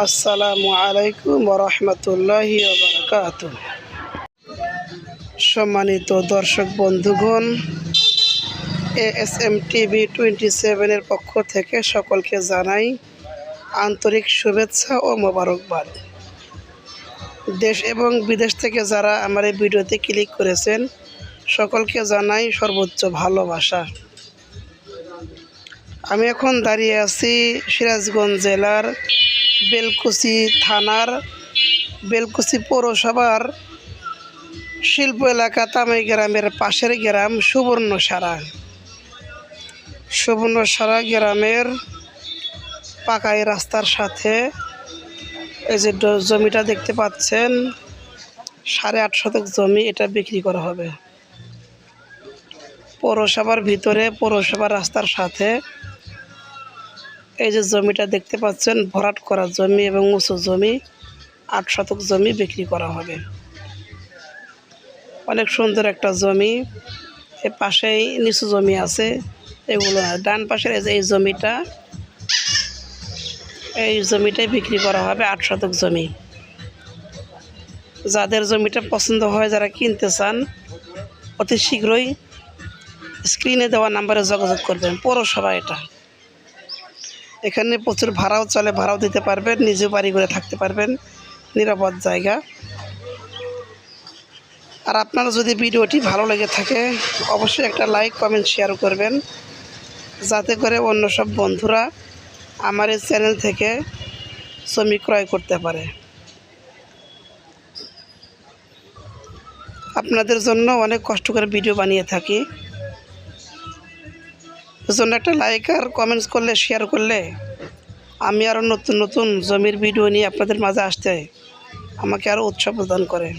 আসসালামু আলাইকুম ওয়া রাহমাতুল্লাহি ওয়া বারাকাতুহু। সম্মানিত দর্শক বন্ধুগণ, ASM টিভি 27 এর পক্ষ থেকে সকলকে জানাই আন্তরিক শুভেচ্ছা ও মোবারকবাদ। দেশ এবং বিদেশ থেকে যারা আমার এই ভিডিওতে ক্লিক করেছেন সকলকে জানাই সর্বোচ্চ ভালোবাসা। আমি এখন দাঁড়িয়ে আছি সিরাজগঞ্জ জেলার বেলকুচি থানার বেলকুচি পৌরসভার শিল্প এলাকা তামাই গ্রামের পাশের গ্রাম সুবর্ণসারা গ্রামের পাকাই রাস্তার সাথে এই যে জমিটা দেখতে পাচ্ছেন 8.5 শতক জমি, এটা বিক্রি করা হবে। পৌরসভার ভিতরে পৌরসভার রাস্তার সাথে এই যে জমিটা দেখতে পাচ্ছেন ভরাট করা জমি এবং উঁচু জমি 8 শতক জমি বিক্রি করা হবে। অনেক সুন্দর একটা জমি। এর পাশেই নিচু জমি আছে, এগুলো ডান পাশের এই জমিটাই বিক্রি করা হবে 8 শতক জমি। যাদের জমিটা পছন্দ হয়, যারা কিনতে চান, অতি শীঘ্রই স্ক্রিনে দেওয়া নাম্বারে যোগাযোগ করবেন। পৌরসভা এটা, এখানে প্রচুর ভাড়াও চলে, ভাড়াও দিতে পারবেন, নিজেও বাড়ি করে থাকতে পারবেন, নিরাপদ জায়গা। আর আপনারা যদি ভিডিওটি ভালো লেগে থাকে অবশ্যই একটা লাইক, কমেন্ট, শেয়ার করবেন, যাতে করে অন্য সব বন্ধুরা আমার এই চ্যানেল থেকে জমি ক্রয় করতে পারে। আপনাদের জন্য অনেক কষ্ট করে ভিডিও বানিয়ে থাকি, এজন্য একটা লাইক আর কমেন্টস করলে, শেয়ার করলে আমি আরও নতুন নতুন জমির ভিডিও নিয়ে আপনাদের মাঝে আসতে আমাকে আরও উৎসাহ প্রদান করে।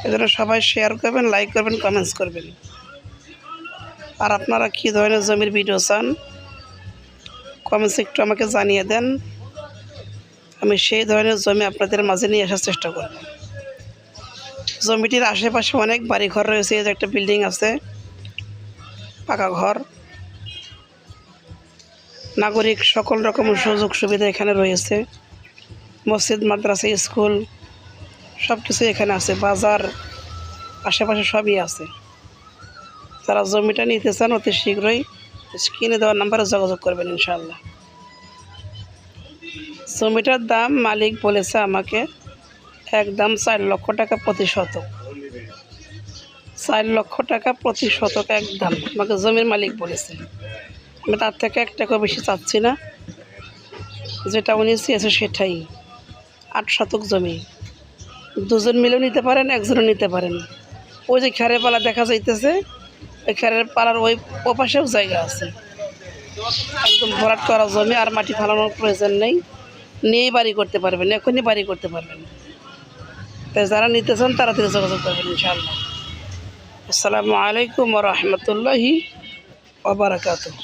এজন্য সবাই শেয়ার করবেন, লাইক করবেন, কমেন্টস করবেন। আর আপনারা কী ধরনের জমির ভিডিও চান কমেন্টস একটু আমাকে জানিয়ে দেন, আমি সেই ধরনের জমি আপনাদের মাঝে নিয়ে আসার চেষ্টা করব। জমিটির আশেপাশে অনেক বাড়িঘর রয়েছে, এই যে একটা বিল্ডিং আছে, পাকা ঘর। নাগরিক সকল রকম সুযোগ সুবিধা এখানে রয়েছে, মসজিদ, মাদ্রাসা, স্কুল সব কিছু এখানে আছে, বাজার আশেপাশে সবই আছে। যারা জমিটা নিতে চান অতি শীঘ্রই স্ক্রিনে দেওয়ার নাম্বারে যোগাযোগ করবেন ইনশাআল্লাহ। জমিটার দাম মালিক বলেছে আমাকে একদম 4 লক্ষ টাকা প্রতি শতক। 4 লক্ষ টাকা প্রতি শতক একদম আমাকে জমির মালিক বলেছে। আমি তার থেকে 1 টাকা বেশি চাচ্ছি না, যেটা উনি চেয়েছে সেটাই। 8 শতক জমি, দুজন মিলেও নিতে পারেন, একজনও নিতে পারেন। ওই যে খেরের পালা দেখা যাইতেছে, ওই খেরের পালার ওই পাশেও জায়গা আছে, একদম ভরাট করা জমি, আর মাটি ফালানোর প্রয়োজন নেই, নিয়েই বাড়ি করতে পারবেন, এখনই বাড়ি করতে পারবেন। তাই যারা নিতে চান তাড়াতাড়ি যোগাযোগ করবেন ইনশাআল্লাহ। আসসালামু আলাইকুম ওয়া রাহমাতুল্লাহি ওয়া বারাকাতুহু।